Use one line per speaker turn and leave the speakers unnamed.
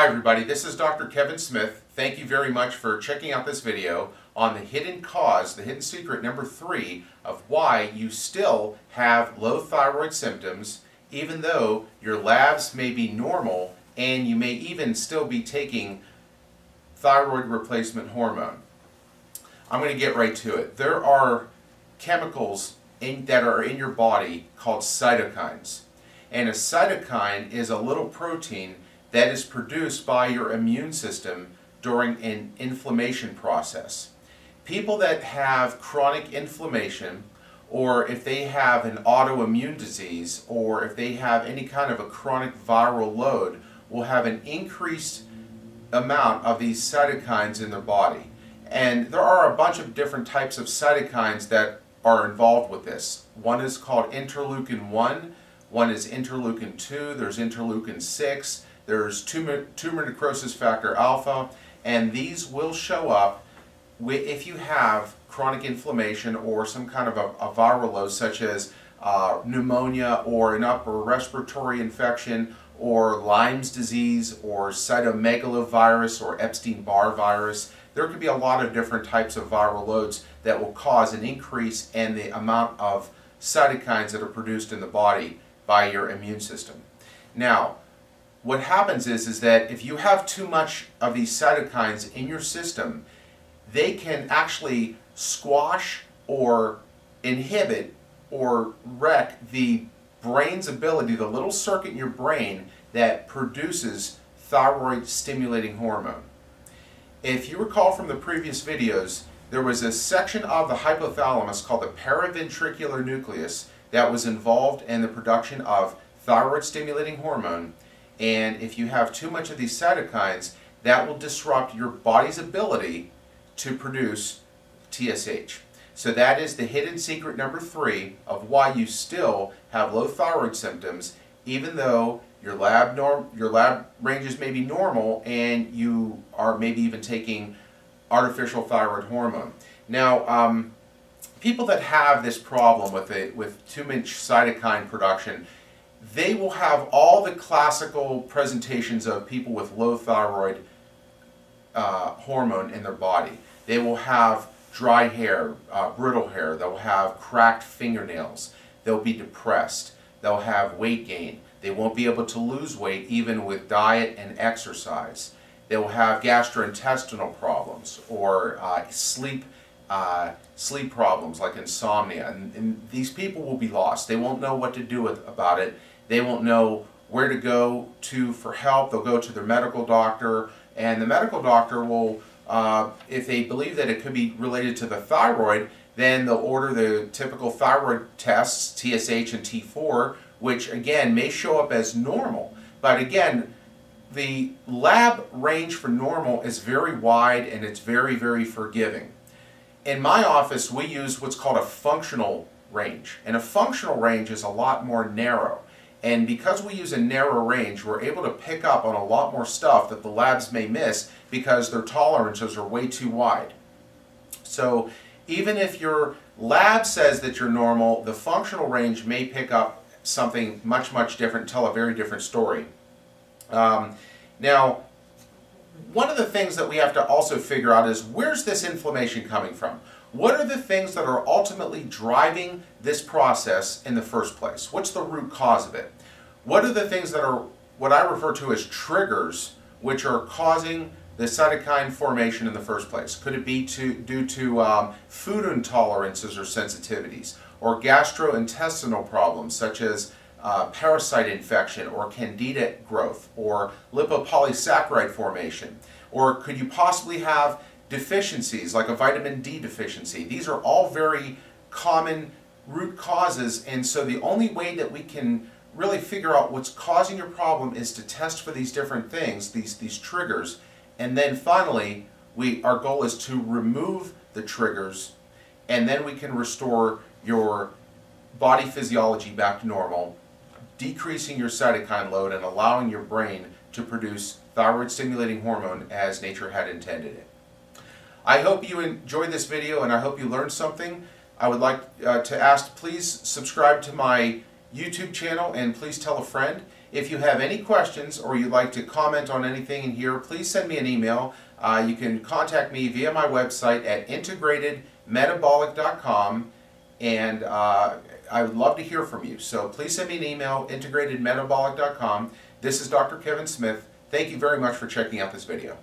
Hi everybody, this is Dr. Kevin Smith. Thank you very much for checking out this video on the hidden cause, the hidden secret number 3 of why you still have low thyroid symptoms even though your labs may be normal and you may even still be taking thyroid replacement hormone. I'm going to get right to it. There are chemicals that are in your body called cytokines. And a cytokine is a little protein that is produced by your immune system during an inflammation process. People that have chronic inflammation, or if they have an autoimmune disease, or if they have any kind of a chronic viral load, will have an increased amount of these cytokines in their body. And there are a bunch of different types of cytokines that are involved with this. One is called interleukin 1, one is interleukin 2, there's interleukin 6, there's tumor necrosis factor alpha, and these will show up if you have chronic inflammation or some kind of a viral load such as pneumonia or an upper respiratory infection or Lyme's disease or cytomegalovirus or Epstein-Barr virus. There could be a lot of different types of viral loads that will cause an increase in the amount of cytokines that are produced in the body by your immune system. Now, what happens is that if you have too much of these cytokines in your system, they can actually squash or inhibit or wreck the brain's ability, the little circuit in your brain that produces thyroid stimulating hormone. If you recall from the previous videos, there was a section of the hypothalamus called the paraventricular nucleus that was involved in the production of thyroid stimulating hormone. And if you have too much of these cytokines, that will disrupt your body's ability to produce TSH. So that is the hidden secret number 3 of why you still have low thyroid symptoms even though your lab ranges may be normal and you are maybe even taking artificial thyroid hormone. Now, people that have this problem with too much cytokine production, they will have all the classical presentations of people with low thyroid hormone in their body. They will have dry hair, brittle hair, they'll have cracked fingernails, they'll be depressed, they'll have weight gain, they won't be able to lose weight even with diet and exercise. They will have gastrointestinal problems or sleep problems like insomnia, and these people will be lost. They won't know what to do about it. They won't know where to go to for help. They'll go to their medical doctor, and the medical doctor will, if they believe that it could be related to the thyroid, then they'll order the typical thyroid tests, TSH and T4, which again may show up as normal. But again, the lab range for normal is very wide and it's very, very forgiving. In my office, we use what's called a functional range, and a functional range is a lot more narrow. And because we use a narrow range, we're able to pick up on a lot more stuff that the labs may miss because their tolerances are way too wide. So even if your lab says that you're normal, the functional range may pick up something much, much different, tell a very different story. Now, one of the things that we have to also figure out is where's this inflammation coming from? What are the things that are ultimately driving this process in the first place? What's the root cause of it? What are the things that are what I refer to as triggers which are causing the cytokine formation in the first place? Could it be due to food intolerances or sensitivities, or gastrointestinal problems such as parasite infection or candida growth or lipopolysaccharide formation? Or could you possibly have deficiencies like a vitamin D deficiency? These are all very common root causes, and so the only way that we can really figure out what's causing your problem is to test for these different things, these triggers, and then finally our goal is to remove the triggers, and then we can restore your body physiology back to normal, decreasing your cytokine load and allowing your brain to produce thyroid stimulating hormone as nature had intended it. I hope you enjoyed this video and I hope you learned something. I would like to ask, please subscribe to my YouTube channel and please tell a friend. If you have any questions or you'd like to comment on anything in here, please send me an email. You can contact me via my website at integratedmetabolic.com, and I would love to hear from you. So please send me an email, integratedmetabolic.com. This is Dr. Kevin Smith. Thank you very much for checking out this video.